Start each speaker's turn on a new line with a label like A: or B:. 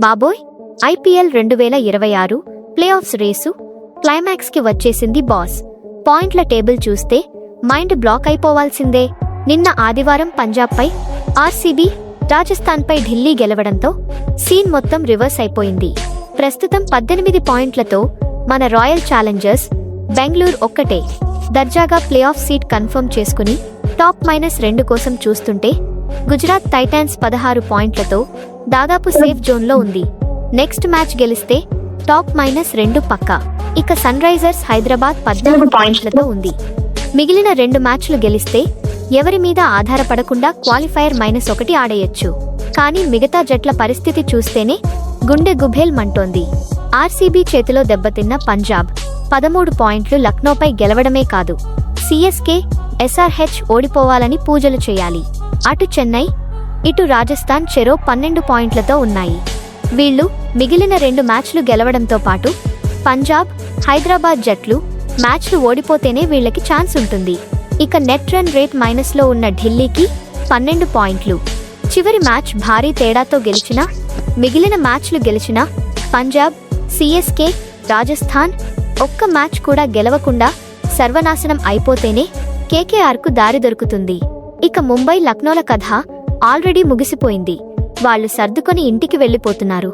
A: బాబోయ్, IPL 2026 play offs race క్లైమాక్స్కి వచ్చేసింది boss. పాయింట్ల టేబుల్ చూస్తే మైండ్ బ్లాక్ అయిపోవాల్సిందే. నిన్న ఆదివారం పంజాబ్పై ఆర్సీబీ, రాజస్థాన్పై ఢిల్లీ గెలవడంతో సీన్ మొత్తం రివర్స్ అయిపోయింది. ప్రస్తుతం 18 పాయింట్లతో మన రాయల్ ఛాలెంజర్స్ బెంగళూరు ఒక్కటే దర్జాగా ప్లే ఆఫ్ సీట్ కన్ఫర్మ్ చేసుకుని టాప్ -2 కోసం చూస్తుంటే, గుజరాత్ టైటాన్స్ 16 పాయింట్లతో దాదాపు సేఫ్ జోన్లో ఉంది. నెక్స్ట్ మ్యాచ్ గెలిస్తే టాప్ -2 పక్కా. ఇక సన్ రైజర్స్ హైదరాబాద్ 14 పాయింట్లతో ఉంది. మిగిలిన 2 మ్యాచ్లు గెలిస్తే ఎవరి మీద ఆధారపడకుండా క్వాలిఫైయర్ -1 ఆడేయొచ్చు. కానీ మిగతా జట్ల పరిస్థితి చూస్తేనే గుండె గుభేల్మంటోంది. ఆర్సీబీ చేతిలో దెబ్బతిన్న పంజాబ్ 13 పాయింట్లు లక్నోపై గెలవడమే కాదు, సీఎస్కే, ఎస్ఆర్హెచ్ ఓడిపోవాలని పూజలు చేయాలి. అటు చెన్నై, ఇటు రాజస్థాన్ చెరో 12 పాయింట్లతో ఉన్నాయి. వీళ్లు మిగిలిన 2 మ్యాచ్లు గెలవడంతో పాటు పంజాబ్, హైదరాబాద్ జట్లు మ్యాచ్లు ఓడిపోతేనే వీళ్లకి ఛాన్స్ ఉంటుంది. ఇక నెట్ రన్ రేట్ మైనస్లో ఉన్న ఢిల్లీకి 12 పాయింట్లు. చివరి మ్యాచ్ భారీ తేడాతో గెలిచినా, మిగిలిన మ్యాచ్లు గెలిచినా పంజాబ్, సీఎస్కే, రాజస్థాన్ ఒక్క మ్యాచ్ కూడా గెలవకుండా సర్వనాశనం అయిపోతేనే కేకేఆర్కు దారి దొరుకుతుంది. ఇక ముంబై, లక్నోల కథ ఆల్రెడీ ముగిసిపోయింది. వాళ్ళు సర్దుకొని ఇంటికి వెళ్లిపోతున్నారు.